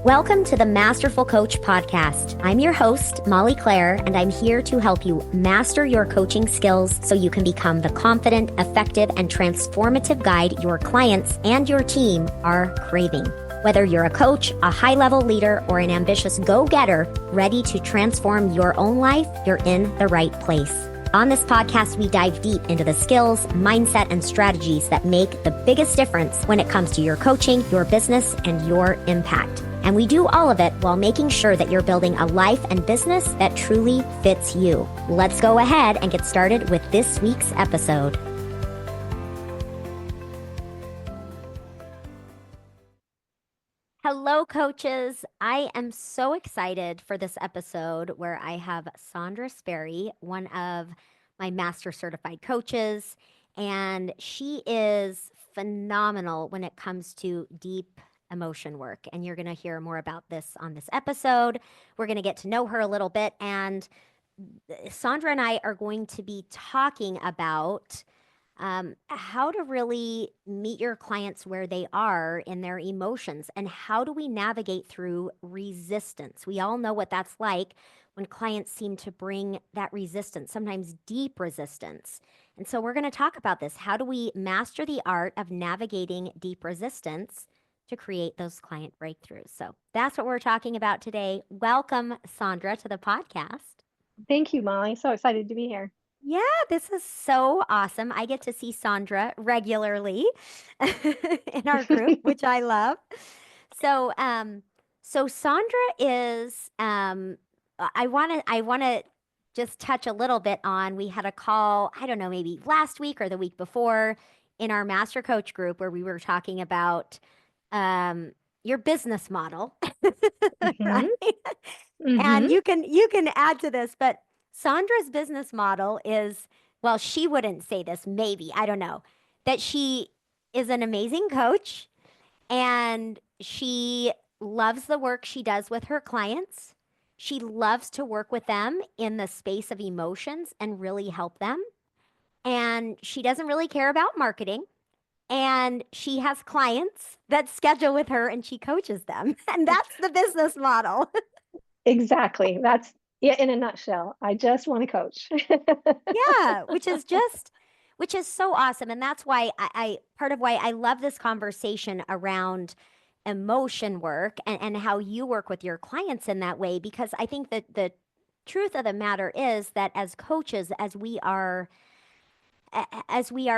Welcome to the Masterful Coach Podcast. I'm your host, Molly Claire, and I'm here to help you master your coaching skills so you can become the confident, effective, and transformative guide your clients and your team are craving. Whether you're a coach, a high-level leader, or an ambitious go-getter ready to transform your own life, you're in the right place. On this podcast, we dive deep into the skills, mindset, and strategies that make the biggest difference when it comes to your coaching, your business, and your impact. And we do all of it while making sure that you're building a life and business that truly fits you. Let's go ahead and get started with this week's episode. Hello, coaches. I am so excited for this episode where I have Sondra Sperry, one of my master certified coaches, and she is phenomenal when it comes to deep emotion work. And you're going to hear more about this on this episode. We're going to get to know her a little bit. And Sondra and I are going to be talking about how to really meet your clients where they are in their emotions and how do we navigate through resistance. We all know what that's like when clients seem to bring that resistance, sometimes deep resistance. And so we're going to talk about this. How do we master the art of navigating deep resistance to create those client breakthroughs? So that's what we're talking about today. Welcome, Sondra, to the podcast. Thank you, Molly. So excited to be here. Yeah, this is so awesome. I get to see Sondra regularly in our group, which I love. So, so Sondra is, I want to just touch a little bit on, we had a call, I don't know, maybe last week or the week before in our master coach group where we were talking about, your business model, hmm right? hmm And you can add to this, but Sondra's business model is, well, she wouldn't say this, maybe, I don't know, that she is an amazing coach and she loves the work she does with her clients. She loves to work with them in the space of emotions and really help them. And she doesn't really care about marketing. And she has clients that schedule with her and she coaches them. And that's the business model. Exactly. That's it in a nutshell. I just want to coach. Yeah, which is so awesome. And that's why I part of why I love this conversation around emotion work and how you work with your clients in that way, because I think that the truth of the matter is that as coaches, as we are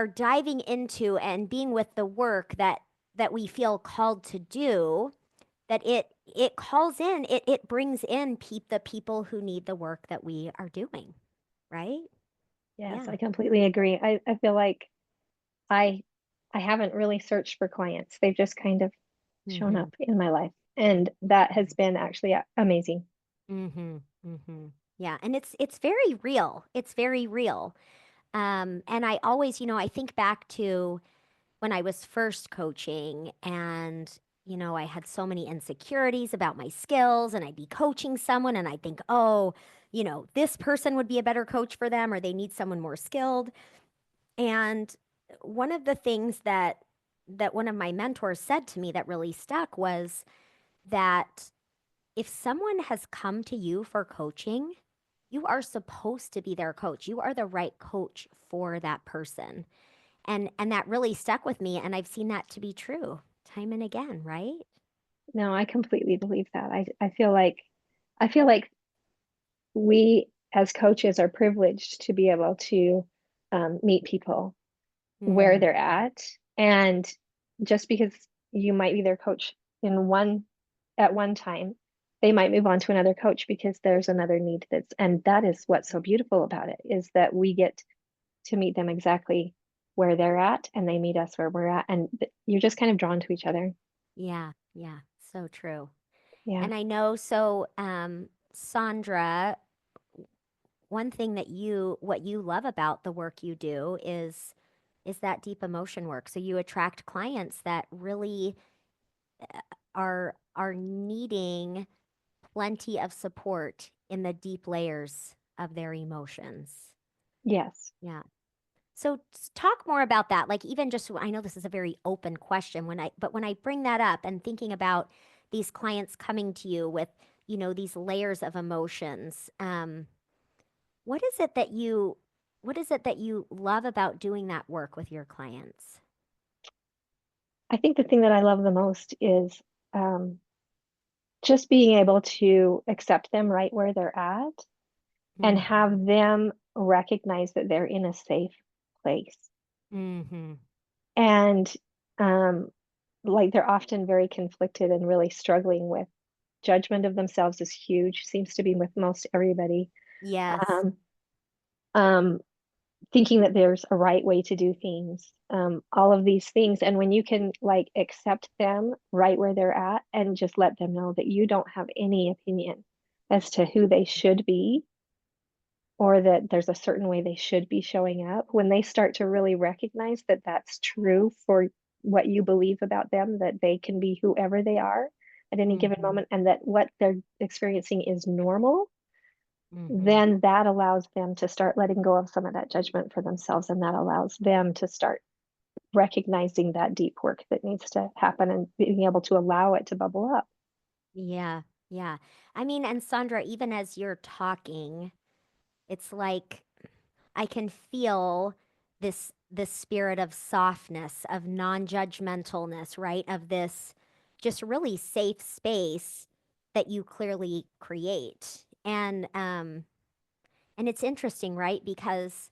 diving into and being with the work that we feel called to do, that it calls in, it brings in the people who need the work that we are doing, right? Yes, Yeah. I completely agree. I feel like I I haven't really searched for clients. They've just kind of shown Mm-hmm. up in my life. And that has been actually amazing. Mm-hmm. Mm-hmm. Yeah. And it's very real. It's very real. And I always, I think back to when I was first coaching and, I had so many insecurities about my skills and I'd be coaching someone and I'd think, oh, this person would be a better coach for them or they need someone more skilled. And one of the things that one of my mentors said to me that really stuck was that if someone has come to you for coaching, you are supposed to be their coach. You are the right coach for that person. And that really stuck with me and I've seen that to be true time and again, right? No, I completely believe that. I feel like we as coaches are privileged to be able to meet people where Mm, they're at. And just because you might be their coach in one at one time, they might move on to another coach because there's another need and that is what's so beautiful about it is that we get to meet them exactly where they're at and they meet us where we're at. And you're just kind of drawn to each other. yeah, yeah, so true. Yeah. And I know, so Sondra, one thing what you love about the work you do is that deep emotion work. So you attract clients that really are needing plenty of support in the deep layers of their emotions. Yes. Yeah. So talk more about that. Like even just I know this is a very open question but when I bring that up and thinking about these clients coming to you with, these layers of emotions. What is it that you what is it that you love about doing that work with your clients? I think the thing that I love the most is um, just being able to accept them right where they're at and Mm-hmm. have them recognize that they're in a safe place. Mm-hmm. And um, like they're often very conflicted and really struggling with judgment of themselves is huge, seems to be with most everybody. Yes. Um, um, Thinking that there's a right way to do things, all of these things. And when you can like accept them right where they're at and just let them know that you don't have any opinion as to who they should be or that there's a certain way they should be showing up, when they start to really recognize that that's true for what you believe about them, that they can be whoever they are at any given Mm-hmm. moment and that what they're experiencing is normal, Mm-hmm. then that allows them to start letting go of some of that judgment for themselves. And that allows them to start recognizing that deep work that needs to happen and being able to allow it to bubble up. Yeah. Yeah. I mean, and Sandra, even as you're talking, it's like I can feel this spirit of softness, of non-judgmentalness, right? Of this just really safe space that you clearly create. And it's interesting, right? Because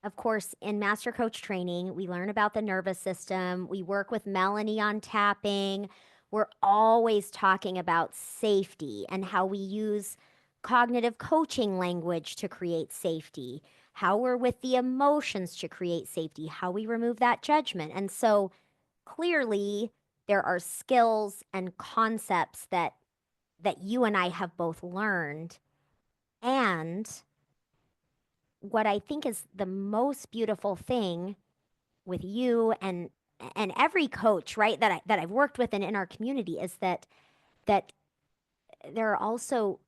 of course, in Master Coach training, we learn about the nervous system. We work with Melanie on tapping. We're always talking about safety and how we use cognitive coaching language to create safety, how we're with the emotions to create safety, how we remove that judgment. And so clearly, there are skills and concepts that you and I have both learned. And what I think is the most beautiful thing with you and every coach, right, that I've worked with and in our community is that there are also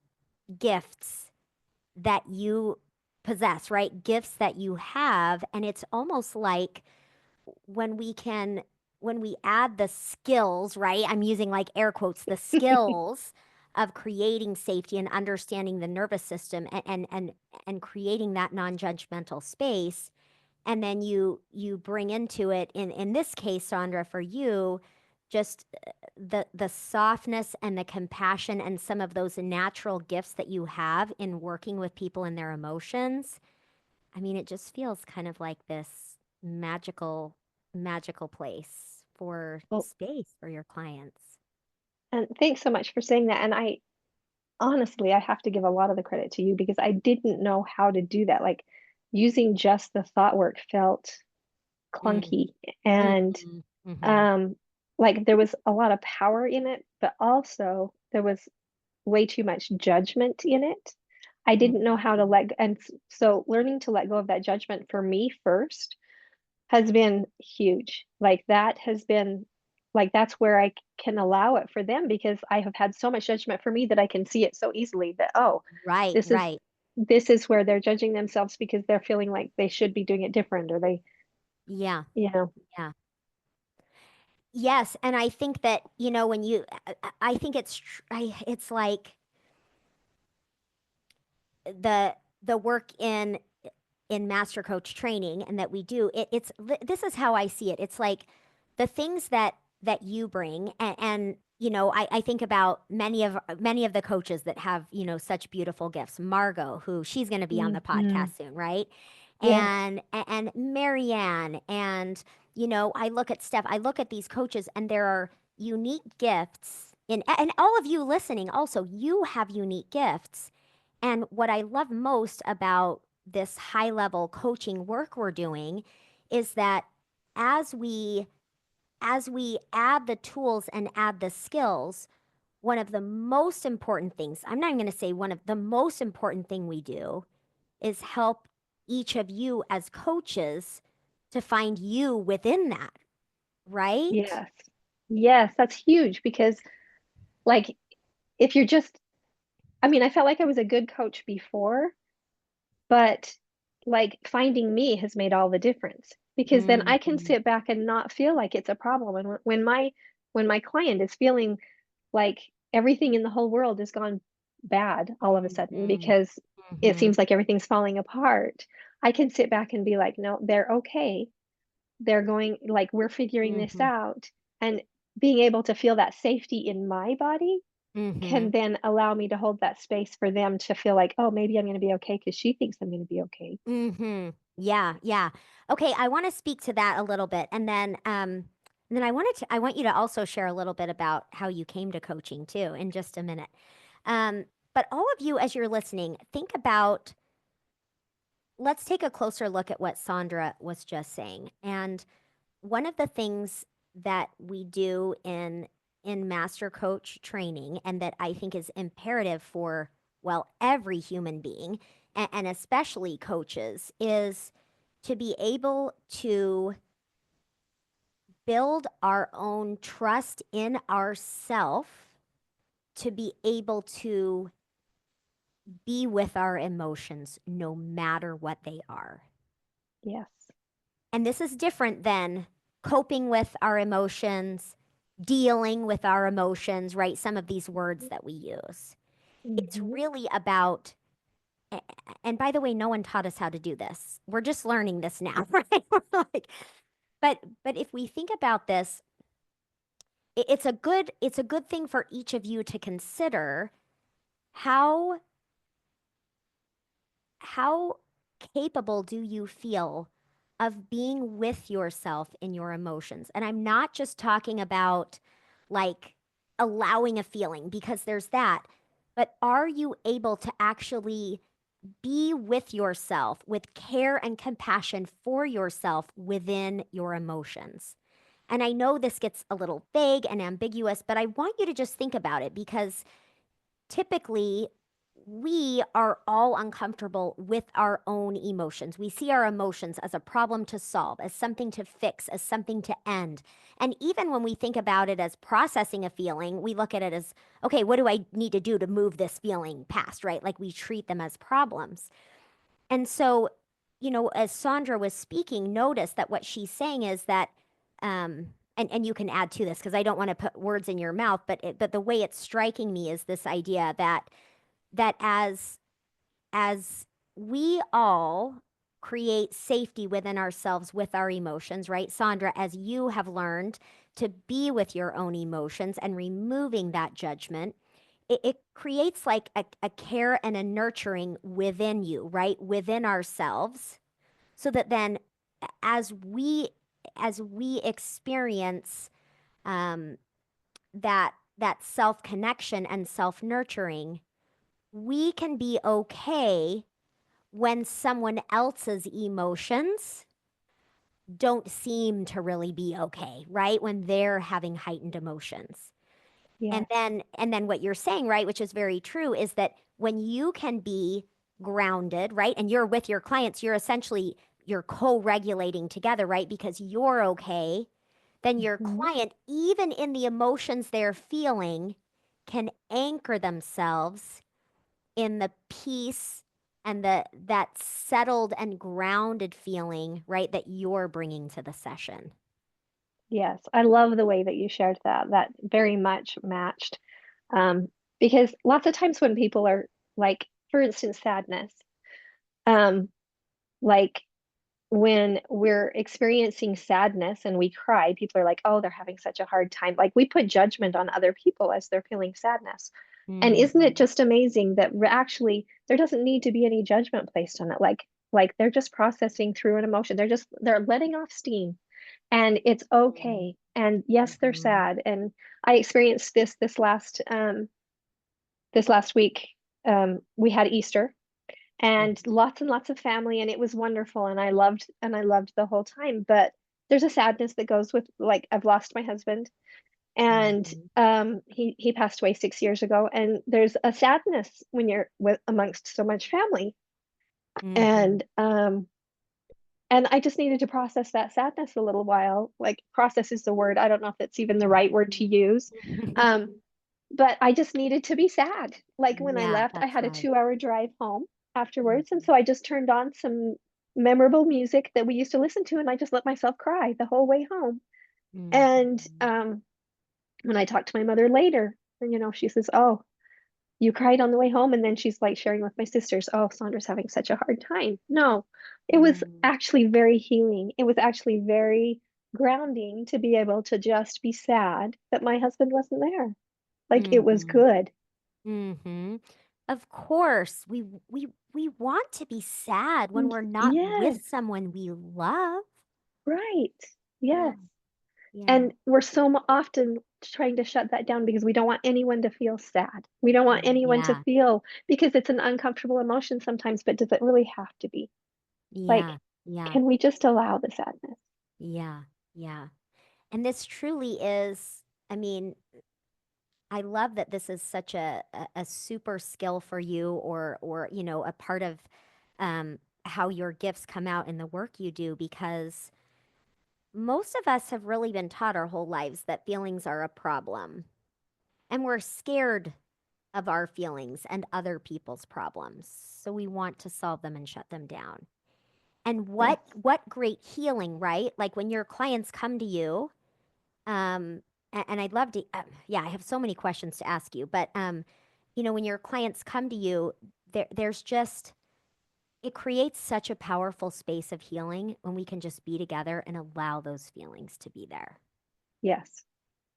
gifts that you possess, right? Gifts that you have, and it's almost like when we can when we add the skills, right? I'm using like air quotes, the skills of creating safety and understanding the nervous system and creating that non-judgmental space, and then you bring into it, in this case, Sandra, for you, just the softness and the compassion and some of those natural gifts that you have in working with people and their emotions. I mean, it just feels kind of like this magical place for Well, space for your clients. and thanks so much for saying that. And I honestly, I have to give a lot of the credit to you because I didn't know how to do that. Like using just the thought work felt Mm, clunky and mm-hmm, mm-hmm, um like there was a lot of power in it, but also there was way too much judgment in it. I didn't know how to so learning to let go of that judgment for me first has been huge. Like that has been like that's where I can allow it for them because I have had so much judgment for me that I can see it so easily that oh, right, this is right. this is where they're judging themselves because they're feeling like they should be doing it different or they, Yeah, you know, yeah. Yes, and I think that, when I think it's like the the work in master coach training and that we do this is how I see it. It's like the things that you bring, and I think about many of the coaches that have, such beautiful gifts. Margot, who she's going to be on the hmm, podcast soon, right? yes. And Marianne, and I look at Steph, I look at these coaches, and there are unique gifts in, and all of you listening also, you have unique gifts. And what I love most about this high level coaching work we're doing is that as we as we add the tools and add the skills, one of the most important things, I'm not even going to say one of the most important thing we do is help each of you as coaches to find you within that, right? Yes. Yes, that's huge because like if you're just I mean, I felt like I was a good coach before, but like finding me has made all the difference because then I can Mhm. sit back and not feel like it's a problem. And when my client is feeling like everything in the whole world has gone bad all of a sudden Mhm. because it Mhm. seems like everything's falling apart. I can sit back and be like, no, they're okay. They're going, like, we're figuring this Mhm. out. And being able to feel that safety in my body can Mhm. then allow me to hold that space for them to feel like, oh, maybe I'm going to be okay because she thinks I'm going to be okay. Mhm. Yeah, yeah. Okay, I want to speak to that a little bit, and then I want you to also share a little bit about how you came to coaching too in just a minute. But all of you, as you're listening, think about, let's take a closer look at what Sondra was just saying. And one of the things that we do in master coach training, and that I think is imperative for, well, every human being, and especially coaches, is to be able to build our own trust in ourself, to be able to be with our emotions no matter what they are. Yes. And this is different than coping with our emotions, dealing with our emotions, right? Some of these words that we use. It's Hmm. really about, and by the way, no one taught us how to do this. We're just learning this now, right? Like, but if we think about this, it's a good thing for each of you to consider how how capable do you feel of being with yourself in your emotions? And I'm not just talking about like allowing a feeling, because there's that, but are you able to actually be with yourself with care and compassion for yourself within your emotions? And I know this gets a little vague and ambiguous, but I want you to just think about it, because typically we are all uncomfortable with our own emotions. We see our emotions as a problem to solve, as something to fix, as something to end. And even when we think about it as processing a feeling, we look at it as, okay, what do I need to do to move this feeling past, right? Like we treat them as problems. And so, as Sondra was speaking, notice that what she's saying is that, and you can add to this because I don't want to put words in your mouth, but the way it's striking me is this idea that as we all create safety within ourselves with our emotions, right? Sondra, as you have learned to be with your own emotions and removing that judgment, it creates like a care and a nurturing within you, right? Within ourselves. So that then as we as we experience um, that self connection and self nurturing, we can be okay when someone else's emotions don't seem to really be okay, right? When they're having heightened emotions. Yes. And then what you're saying, right, which is very true, is that when you can be grounded, right? And you're with your clients, you're co-regulating together, right? Because you're okay, then your Hmm. client, even in the emotions they're feeling, can anchor themselves in the peace and that settled and grounded feeling, right, that you're bringing to the session. Yes. I love the way that you shared that. That very much matched. Um, because lots of times when people are like, for instance, sadness, um, like when we're experiencing sadness and we cry, people are like, oh, they're having such a hard time. Like we put judgment on other people as they're feeling sadness. And isn't it Mm-hmm. just amazing that we're actually there doesn't need to be any judgment placed on it. Like they're just processing through an emotion. They're letting off steam and it's okay. And yes, they're Mm-hmm. sad. And I experienced this last week. We had Easter and lots of family and it was wonderful and I loved the whole time, but there's a sadness that goes with, like, I've lost my husband and Mm-hmm. he passed away 6 years ago, and there's a sadness when you're with amongst so much family, Mm-hmm. and I just needed to process that sadness a little while. Like, process is the word, I don't know if that's even the right word to use. um but I just needed to be sad. Like when I Yeah, left, I that's had a right. 2 hour drive home afterwards. And Mhm. so I just turned on some memorable music that we used to listen to, and I just let myself cry the whole way home. And Mhm. when I talked to my mother later, And, she says, "Oh, you cried on the way home." And then she's like sharing with my sisters, "Oh, Sondra's having such a hard time." No, it was Mm, actually very healing. It was actually very grounding to be able to just be sad that my husband wasn't there. Like it was mm-hmm. good. Mm-hmm. Of course, we want to be sad when we're not with Yes, someone we love. right. Yeah, Yes. yeah, And we're so often trying to shut that down because we don't want anyone to feel sad. We don't want anyone to yeah, feel because it's an uncomfortable emotion sometimes, but does it really have to be? Like, yeah, yeah, can we just allow the sadness? yeah, yeah. And this truly is, I mean, I love that this is such a super skill for you or a part of how your gifts come out in the work you do because most of us have really been taught our whole lives that feelings are a problem. And we're scared of our feelings and other people's problems. So we want to solve them and shut them down. And Yes. what great healing, right? Like when your clients come to you, and I'd love to, yeah, I have so many questions to ask you, but when your clients come to you, there's just it creates such a powerful space of healing when we can just be together and allow those feelings to be there. Yes.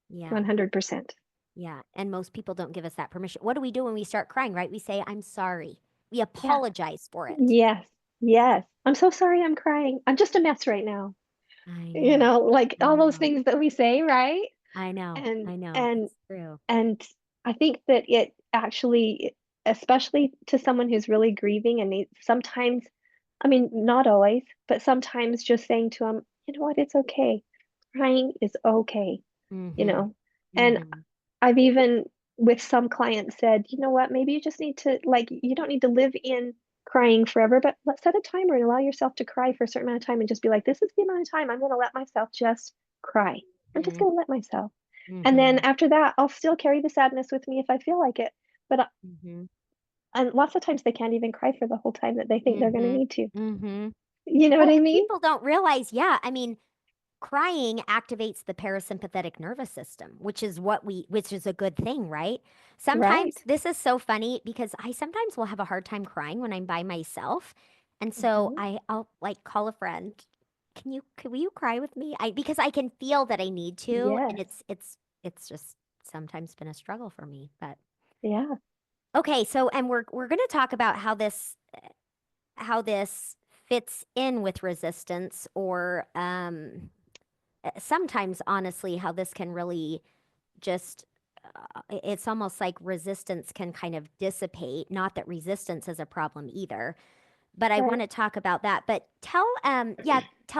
Yeah. 100%. Yeah. And most people don't give us that permission. What do we do when we start crying, right? We say, I'm sorry. We Yeah. apologize for it. Yes. Yes. I'm so sorry I'm crying. I'm just a mess right now. I know. Like I all those know. things that we say, right? I know. And I know. and It's true. and I think that it actually, especially to someone who's really grieving and needs sometimes, I mean, not always, but sometimes just saying to them, you know what, it's okay. Crying is okay, you Mm-hmm. know. And Mm-hmm. I've even with some clients said, you know what, maybe you just need to like you don't need to live in crying forever, but let's set a timer and allow yourself to cry for a certain amount of time and just be like, this is the amount of time I'm going to let myself just cry. I'm just going to let myself. And then Mm-hmm. after that, I'll still carry the sadness with me if I feel like it. But Mm-hmm. and lots of times they can't even cry for the whole time that they think they're going to Mm-hmm. need to. Mm-hmm. You know what Well, I and mean? people don't realize, yeah, I mean, crying activates the parasympathetic nervous system, which is a good thing, right? Right. Sometimes this is so funny because I sometimes will have a hard time crying when I'm by myself. And so Hmm. I'll like call a friend. Will you cry with me? Because I can feel that I need to, and Yes. it's just sometimes been a struggle for me. But Yeah. okay, so and we're going to talk about how this fits in with resistance or sometimes honestly how this can really just it's almost like resistance can kind of dissipate, not that resistance is a problem either, but I want Right. to talk about that. But tell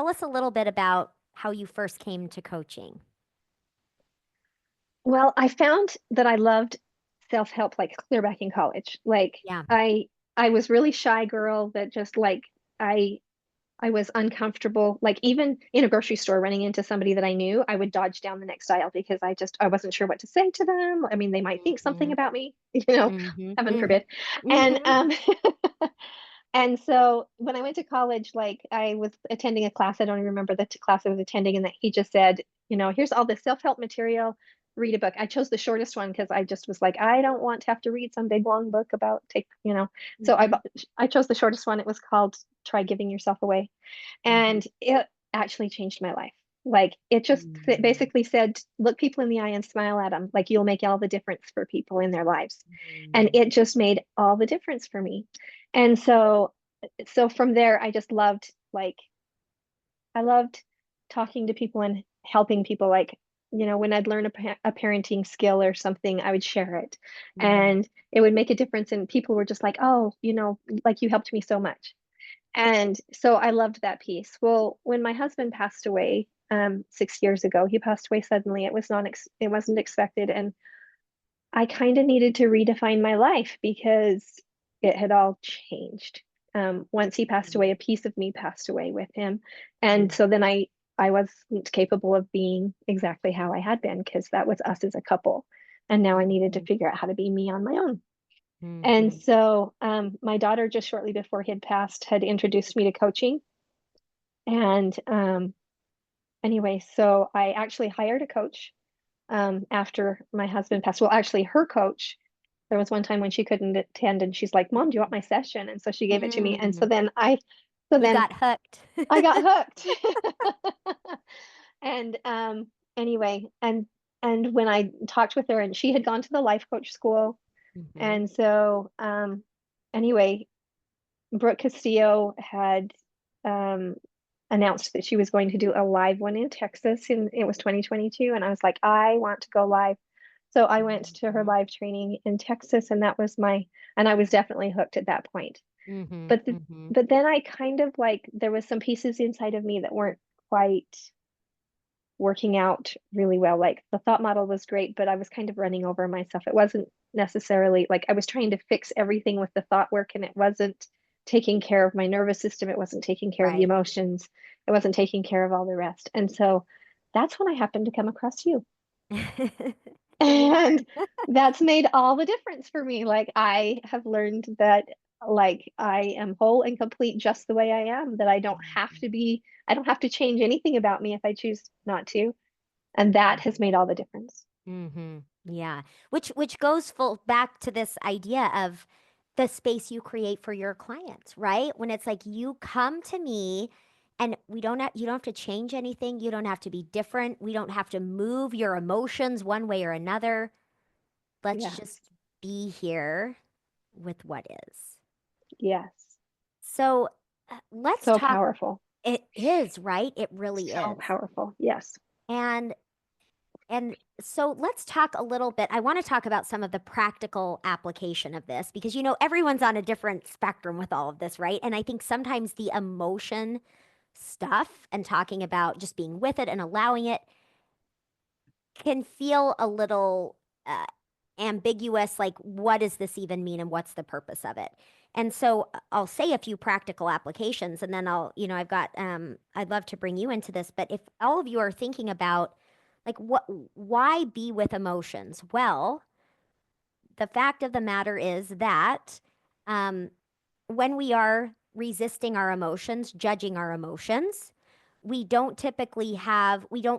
us a little bit about how you first came to coaching. Well, I found that I loved self-help like clear back in college. Like Yeah. I was really shy girl that just like I I was uncomfortable. Like even in a grocery store running into somebody that I knew, I would dodge down the next aisle because I wasn't sure what to say to them. I mean, they might think something Mm-hmm. about me, Mm-hmm. heaven Mm-hmm. forbid. And Mm-hmm. and so when I went to college, like I was attending a class, I don't even remember the class I was attending, and that he just said, here's all the self-help material, read a book. I chose the shortest one because I just was like, I don't want to have to read some big long book about take. So Mm-hmm. I chose the shortest one. It was called Try Giving Yourself Away. Mm-hmm. And it actually changed my life. Like it just basically said, look people in the eye and smile at them. Like you'll make all the difference for people in their lives. And Mm-hmm. it just made all the difference for me. And so from there, I just loved like I loved talking to people and helping people. Like, when I'd learn a parenting skill or something, I would share it. Mm-hmm. And it would make a difference. And people were just like, oh, like you helped me so much. And so I loved that piece. Well, when my husband passed away 6 years ago, he passed away suddenly. It wasn't expected, and I kind of needed to redefine my life because it had all changed. Once he passed away, a piece of me passed away with him, and so then I wasn't capable of being exactly how I had been because that was us as a couple, and now I needed to Mm-hmm. figure out how to be me on my own. And Mm-hmm. so my daughter, just shortly before he had passed, had introduced me to coaching. And anyway, so I actually hired a coach after my husband passed. Well, actually, her coach, there was one time when she couldn't attend, and she's like, "Mom, do you want my session?" And so she gave it to me, and Mm. so You then got hooked. I got hooked. And anyway, and when I talked with her, and she had gone to the life coach school, Hmm. and so anyway, Brooke Castillo had um, announced that she was going to do a live one in Texas, and it was 2022. And I was like, I want to go live. So I went to her Hmm. live training in Texas, and that was and I was definitely hooked at that point. Hmm. But Hmm. but then I kind of like there was some pieces inside of me that weren't quite working out really well. Like the thought model was great, but I was kind of running over myself. It wasn't necessarily like I was trying to fix everything with the thought work, and it wasn't taking care of my nervous system. It wasn't taking care of the Right. emotions. It wasn't taking care of all the rest. And so that's when I happened to come across you. And that's made all the difference for me. Like I have learned that like I am whole and complete just the way I am, that I don't have to change anything about me if I choose not to. And that has made all the difference. Hmm. Yeah. Which goes full back to this idea of the space you create for your clients, right? When it's like you come to me and you don't have to change anything. You don't have to be different. We don't have to move your emotions one way or another. Let's Yes. just be here with what is. Yes. So let's So talk. powerful. It is, right? It really So is. powerful. Yes. And And so let's talk a little bit. I want to talk about some of the practical application of this because, everyone's on a different spectrum with all of this, right? And I think sometimes the emotion stuff and talking about just being with it and allowing it can feel a little ambiguous, like, what does this even mean and what's the purpose of it? And so I'll say a few practical applications and then I'd love to bring you into this, but if all of you are thinking about like why be with emotions? Well, the fact of the matter is that um, when we are resisting our emotions, judging our emotions, we don't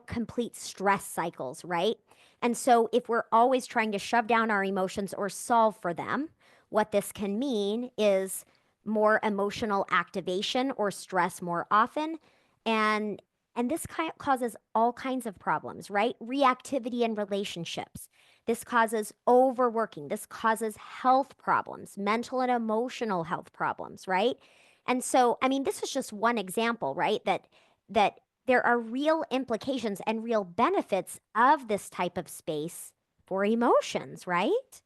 complete stress cycles, right? And so if we're always trying to shove down our emotions or solve for them, what this can mean is more emotional activation or stress more often. And and this causes all kinds of problems, right? Reactivity in relationships. This causes overworking. This causes health problems, mental and emotional health problems, right? And so, I mean, this is just one example, right? That there are real implications and real benefits of this type of space for emotions, right?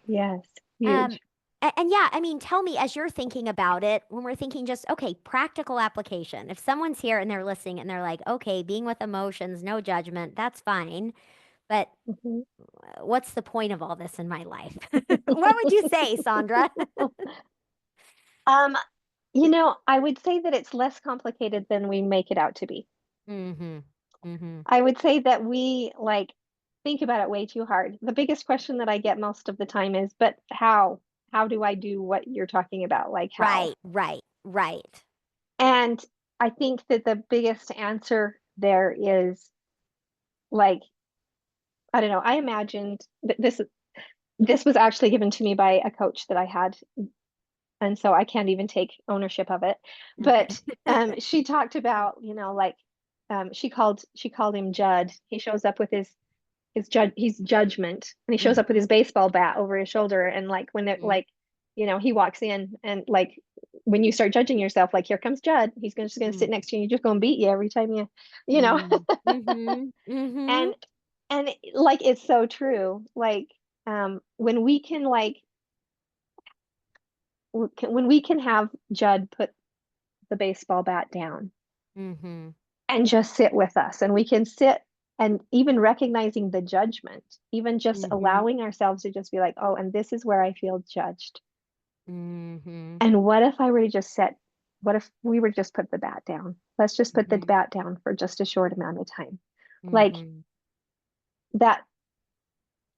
Yes. Um, Huge. and yeah, I mean, tell me as you're thinking about it, when we're thinking just, okay, practical application. If someone's here and they're listening and they're like, okay, being with emotions, no judgment, that's fine. But Mhm. what's the point of all this in my life? What would you say, Sondra? um, I would say that it's less complicated than we make it out to be. Mm-hmm. Mm-hmm. I would say that we like think about it way too hard. The biggest question that I get most of the time is, but how? How do I do what you're talking about? Like how? Right, right, right. And I think that the biggest answer there is like, I don't know, I imagined that this was actually given to me by a coach that I had, and so I can't even take ownership of it. Okay. But she talked about, like she called him Judd. He shows up with his he's judgment, and he shows up with Mm-hmm. his baseball bat over his shoulder, and like when it Mm-hmm. like he walks in, and like when you start judging yourself, like here comes Judd, he's just gonna sit next to you and he's just gonna beat you every time you know Mm-hmm. Mm-hmm. and like it's so true. Like when we can when we can have Judd put the baseball bat down Mm-hmm. and just sit with us, and we can sit, and even recognizing the judgment, even just Mm-hmm. allowing ourselves to just be like, oh, and this is where I feel judged. Mm-hmm. And what if I were to just what if we were just put the bat down? Let's just put the Mm-hmm. bat down for just a short amount of time. Like Mm-hmm. that,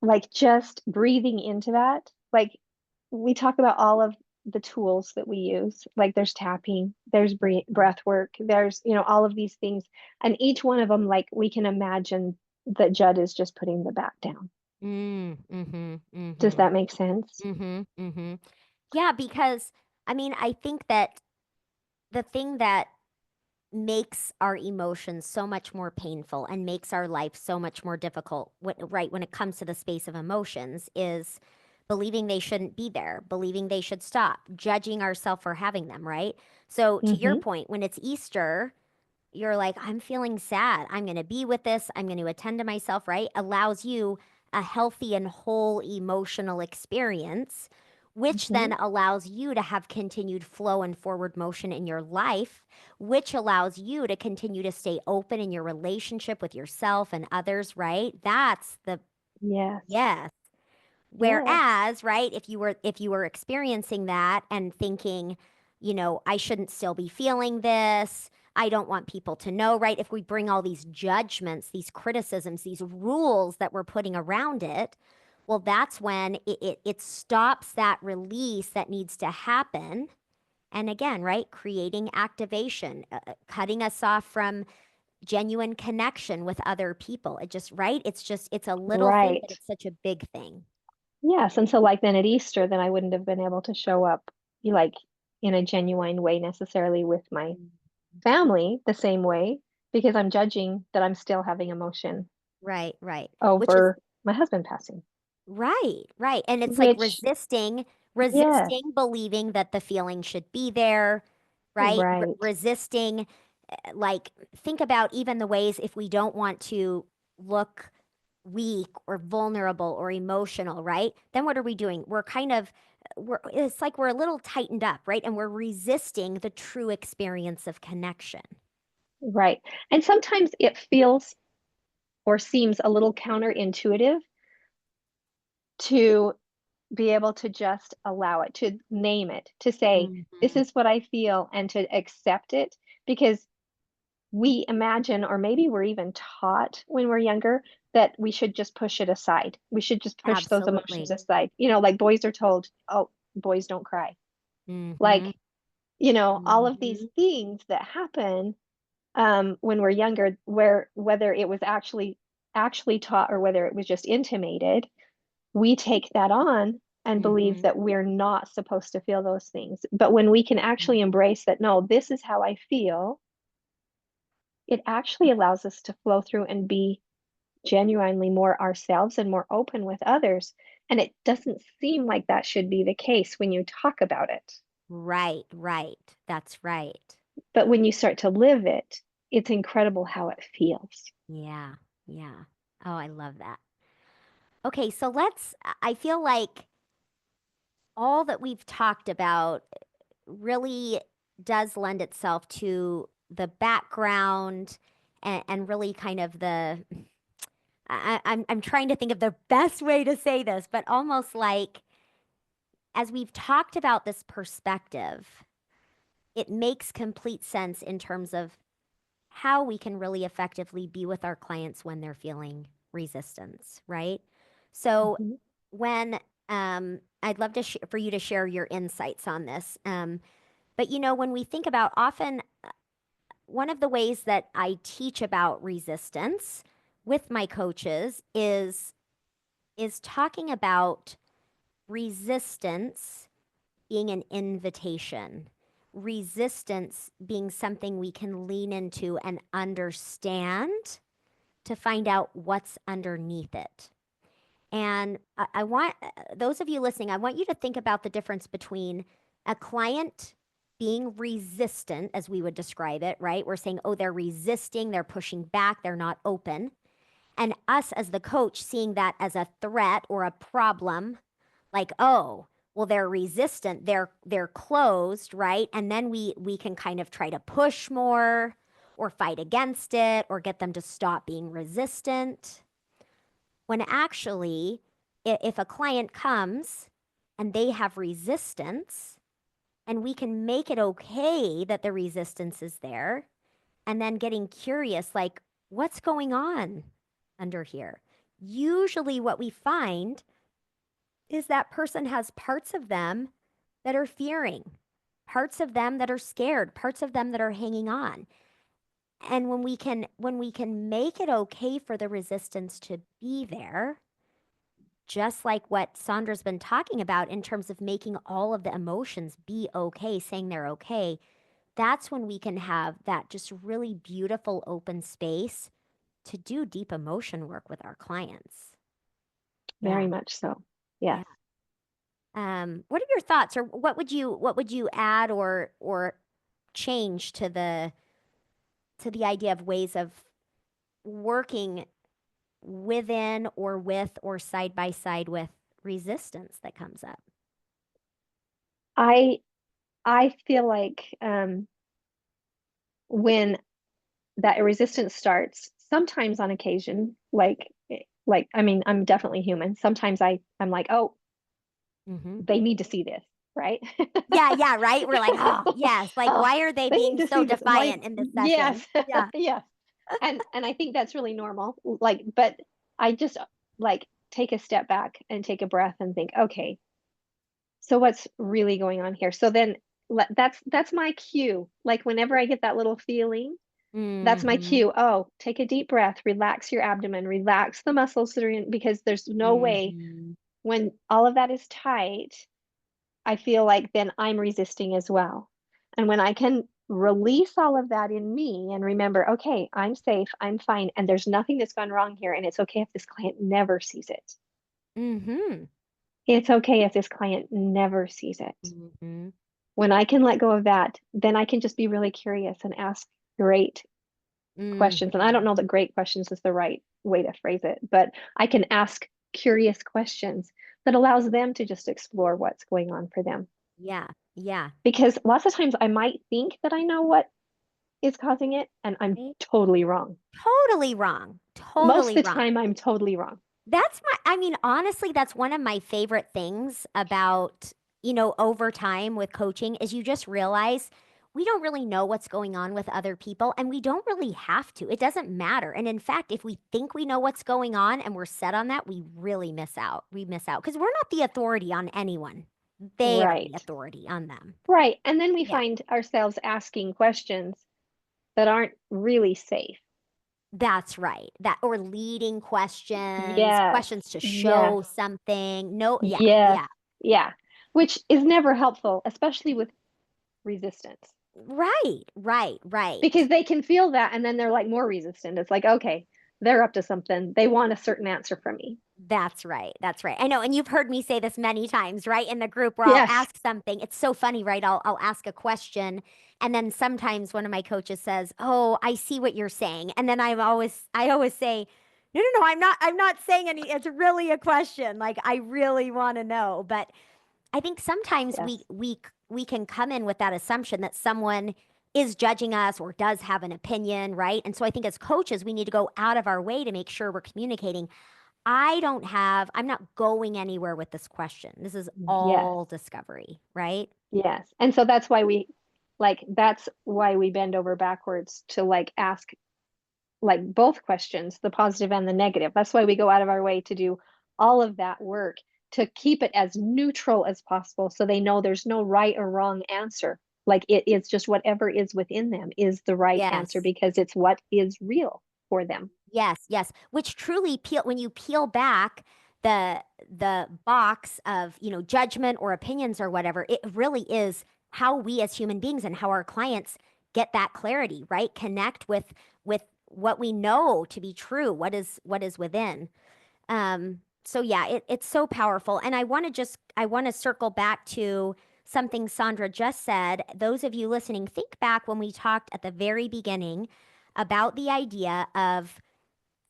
like just breathing into that. Like we talk about all of the tools that we use. Like there's tapping, there's breath work, there's, all of these things. And each one of them, like we can imagine. that Judd is just putting the bat down. Mm, mhm, Does mhm, that make sense? mhm, mhm. Yeah, because I mean, I think that the thing that makes our emotions so much more painful and makes our life so much more difficult, right, when it comes to the space of emotions is believing they shouldn't be there, believing they should stop, judging ourselves for having them, right? So, to your Mm-hmm. point, when it's Easter, you're like, I'm feeling sad. I'm going to be with this. I'm going to attend to myself, right? Allows you a healthy and whole emotional experience, which Mm-hmm. then allows you to have continued flow and forward motion in your life, which allows you to continue to stay open in your relationship with yourself and others, right? That's the Yes. yes. Yes. Whereas, right, if you were experiencing that and thinking, I shouldn't still be feeling this. I don't want people to know, right? If we bring all these judgments, these criticisms, these rules that we're putting around it, well, that's when it stops that release that needs to happen. And again, right, creating activation, cutting us off from genuine connection with other people. It just, right? It's a little thing, but Right. it's such a big thing. Yes. And so like then at Easter, then I wouldn't have been able to show up like in a genuine way necessarily with my Mm. family the same way because I'm judging that I'm still having emotion Right, right. Which is over my husband passing, right, right. And it's like which, resisting yes, believing that the feeling should be there, right? right, Resisting, like, think about even the ways if we don't want to look weak or vulnerable or emotional, right? Then what are we doing? It's like we're a little tightened up, right? And we're resisting the true experience of connection. right. And sometimes it feels or seems a little counterintuitive to be able to just allow it, to name it, to say, this Hmm. is what I feel, and to accept it because we imagine, or maybe we're even taught when we're younger, that we should just push it aside. We should just push those emotions Absolutely. aside. Like boys are told, oh, boys don't cry. Hmm. Like, all of these Hmm. things that happen when we're younger, where whether it was actually taught or whether it was just intimated, we take that on and believe Hmm. that we're not supposed to feel those things. But when we can actually embrace that, no, this is how I feel, it actually allows us to flow through and be genuinely more ourselves and more open with others. And it doesn't seem like that should be the case when you talk about it. Right, right. That's right. But when you start to live it, it's incredible how it feels. Yeah, yeah. Oh, I love that. Okay, so I feel like all that we've talked about really does lend itself to the background and really kind of I'm trying to think of the best way to say this, but almost like as we've talked about this perspective, it makes complete sense in terms of how we can really effectively be with our clients when they're feeling resistance, right? So Mhm. when I'd love to for you to share your insights on this. But when we think about often one of the ways that I teach about resistance with my coaches is talking about resistance being an invitation, resistance being something we can lean into and understand to find out what's underneath it. And I want those of you listening, I want you to think about the difference between a client being resistant, as we would describe it, right? We're saying, oh, they're resisting, they're pushing back, they're not open. And us as the coach seeing that as a threat or a problem, like, oh, well, they're resistant, they're closed, right? And then we can kind of try to push more or fight against it or get them to stop being resistant. When actually, if a client comes and they have resistance, and we can make it okay that the resistance is there, and then getting curious, like, what's going on under here? Usually, what we find is that person has parts of them that are fearing, parts of them that are scared, parts of them that are hanging on. And when we can make it okay for the resistance to be there, just like what Sandra's been talking about in terms of making all of the emotions be okay, saying they're okay, that's when we can have that just really beautiful open space to do deep emotion work with our clients. Very Yeah. much so. Yeah. Yes. What are your thoughts, or what would you add or change to the idea of ways of working within or with or side by side with resistance that comes up? I I feel like when that resistance starts, sometimes on occasion, like I mean, I'm definitely human. Sometimes I'm like, oh, Mm-hmm. they need to see this, right? Yeah, yeah, right. We're like, oh yes, like Oh, why are they they need being to so see this. Why? defiant in this session? Yes, Yeah. yes. And I think that's really normal. Like, but I just like take a step back and take a breath and think, okay, so what's really going on here? So then that's my cue. Like whenever I get that little feeling, that's my Mm-hmm. cue. Oh, take a deep breath, relax your abdomen, relax the muscles that are in, because there's no way Mm-hmm. when all of that is tight, I feel like then I'm resisting as well. And when I can release all of that in me and remember, okay, I'm safe, I'm fine, and there's nothing that's gone wrong here, and it's okay if this client never sees it. Mm-hmm. It's okay if this client never sees it. Mm-hmm. When I can let go of that, then I can just be really curious and ask great questions. And I don't Mm-hmm. know that great questions is the right way to phrase it, but I can ask curious questions that allows them to just explore what's going on for them. Yeah. Yeah. Because lots of times I might think that I know what is causing it, and I'm Right? totally wrong. Totally wrong. Most of Totally the wrong. time, I'm totally wrong. That's I mean, honestly, that's one of my favorite things about, over time with coaching is you just realize we don't really know what's going on with other people and we don't really have to. It doesn't matter. And in fact, if we think we know what's going on and we're set on that, we really miss out. We miss out because we're not the authority on anyone. They are the Right. authority on them. Right. And then we Yeah. find ourselves asking questions that aren't really safe. That's right. That or leading questions, Yes. questions to Yes. show something. No, yeah, Yes. yeah. Yeah. Which is never helpful, especially with resistance, Right, right, because right. they can feel that and then they're like more resistant. It's like, okay, they're up to something. They want a certain answer from me. That's right. That's right. I know, and you've heard me say this many times, right? In the group where I'll Yes. ask something. It's so funny, right? I'll ask a question, and then sometimes one of my coaches says, "Oh, I see what you're saying," and then I always say, "No, no, no, I'm not saying any. It's really a question. Like I really want to know." But I think sometimes Yes. we can come in with that assumption that someone is judging us or does have an opinion, right? And so I think as coaches, we need to go out of our way to make sure we're communicating. I'm not going anywhere with this question. This is Yes. all discovery, right? Yes. And so that's why we bend over backwards to like ask like both questions, the positive and the negative. That's why we go out of our way to do all of that work to keep it as neutral as possible so they know there's no right or wrong answer. Like it is just whatever is within them is the right answer Yes. because it's what is real for them. Yes, yes. Which truly when you peel back the box of, judgment or opinions or whatever, it really is how we as human beings and how our clients get that clarity, right? Connect with what we know to be true, what is within. So yeah, it's so powerful. And I want to circle back to something Sandra just said. Those of you listening, think back when we talked at the very beginning about the idea of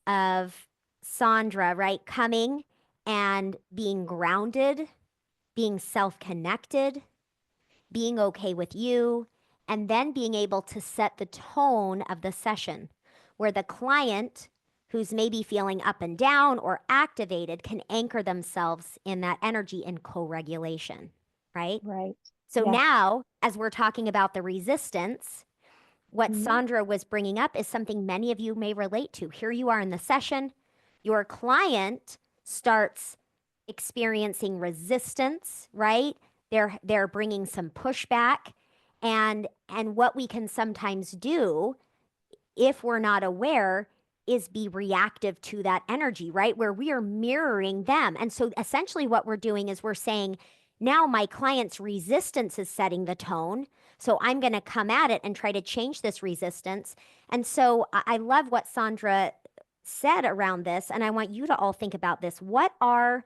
Sondra, right? Coming and being grounded, being self-connected, being okay with you, and then being able to set the tone of the session where the client who's maybe feeling up and down or activated can anchor themselves in that energy and co-regulation, right? Right. So Yes. now, as we're talking about the resistance, what Mhm. Sandra was bringing up is something many of you may relate to. Here you are in the session, your client starts experiencing resistance, right? They're bringing some pushback, and what we can sometimes do if we're not aware, is be reactive to that energy, right? Where we are mirroring them. And so essentially what we're doing is we're saying, now my client's resistance is setting the tone. So I'm going to come at it and try to change this resistance. And so I love what Sondra said around this. And I want you to all think about this. What are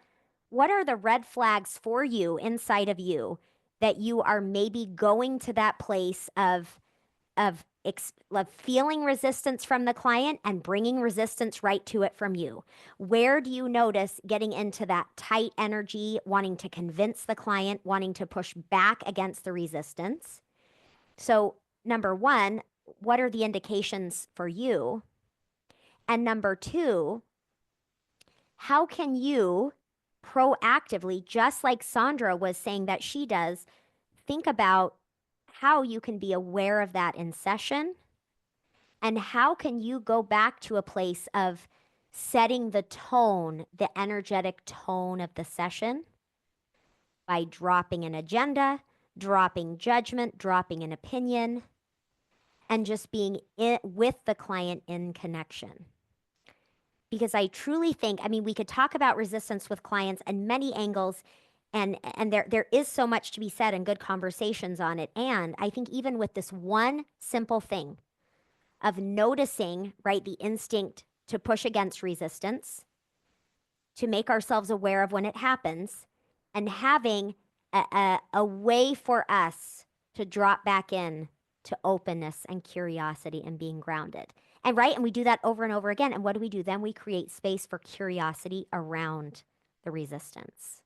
the red flags for you inside of you that you are maybe going to that place of feeling resistance from the client and bringing resistance right to it from you? Where do you notice getting into that tight energy, wanting to convince the client, wanting to push back against the resistance? So, number one, what are the indications for you? And number two, how can you proactively, just like Sondra was saying that she does, think about how you can be aware of that in session, and how can you go back to a place of setting the tone, the energetic tone of the session by dropping an agenda, dropping judgment, dropping an opinion, and just being with the client in connection. Because I truly think, I mean, we could talk about resistance with clients and many angles, and there is so much to be said and good conversations on it. And I think even with this one simple thing of noticing, right, the instinct to push against resistance, to make ourselves aware of when it happens, and having a way for us to drop back in to openness and curiosity and being grounded. And right, and we do that over and over again. And what do we do? Then we create space for curiosity around the resistance.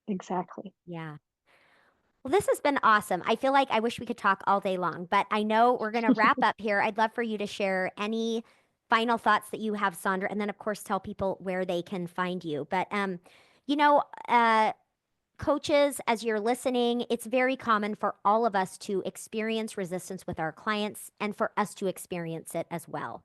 Exactly. Yeah. Well, this has been awesome. I feel like I wish we could talk all day long, but I know we're going to wrap up here. I'd love for you to share any final thoughts that you have, Sondra, and then, of course, tell people where they can find you. But, you know, coaches, as you're listening, it's very common for all of us to experience resistance with our clients and for us to experience it as well.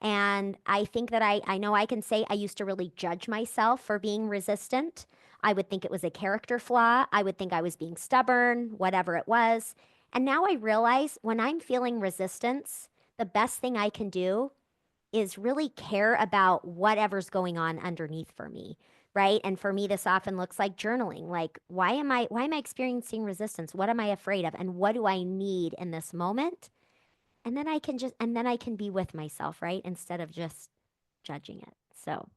And I think that I know I can say I used to really judge myself for being resistant. I would think it was a character flaw. I would think I was being stubborn, whatever it was. And now I realize when I'm feeling resistance, the best thing I can do is really care about whatever's going on underneath for me, right? And for me, this often looks like journaling. Like, why am I experiencing resistance? What am I afraid of? And what do I need in this moment? And then I can be with myself, right? Instead of just judging it. So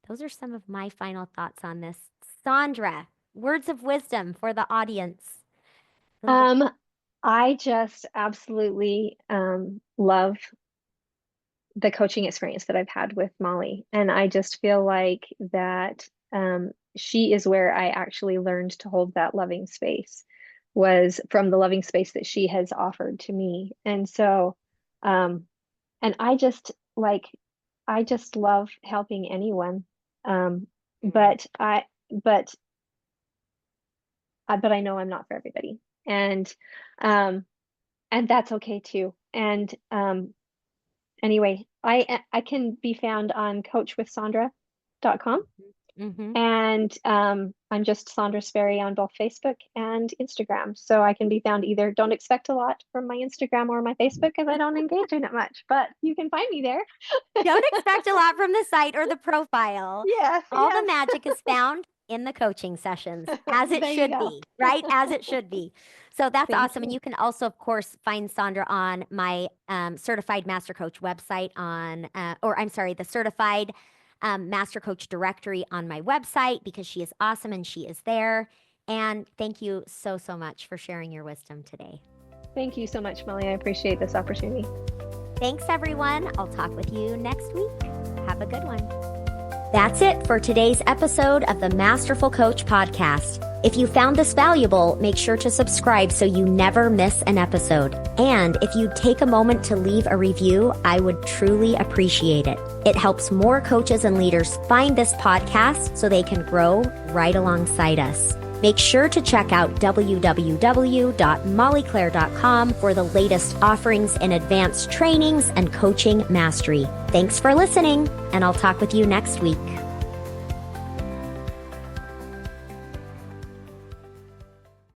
those are some of my final thoughts on this. Sondra, words of wisdom for the audience. A little. Um, I just absolutely love the coaching experience that I've had with Molly. And I just feel like that she is where I actually learned to hold that loving space, was from the loving space that she has offered to me. And so, and I just love helping anyone. Um, Mm, but I, but, but I know I'm not for everybody. Um, and that's okay too. And, anyway, I can be found on coachwithsondra.com, mm-hmm. and I'm just Sondra Sperry on both Facebook and Instagram. So I can be found either. Don't expect a lot from my Instagram or my Facebook because I don't engage in it much, but you can find me there. Don't expect a lot from the site or the profile. Yes, All the yes. magic is found in the coaching sessions, as it There you should go. be, right? As it should be. So that's Thank awesome. And you. you can also, of course, find Sondra on my certified master coach website or I'm sorry, the certified master coach directory on my website, because she is awesome and she is there. And thank you so, so much for sharing your wisdom today. Thank you so much, Molly. I appreciate this opportunity. Thanks, everyone. I'll talk with you next week. Have a good one. That's it for today's episode of the Masterful Coach podcast. If you found this valuable, make sure to subscribe so you never miss an episode. And if you take a moment to leave a review, I would truly appreciate it. It helps more coaches and leaders find this podcast so they can grow right alongside us. Make sure to check out www.mollyclaire.com for the latest offerings in advanced trainings and coaching mastery. Thanks for listening, and I'll talk with you next week.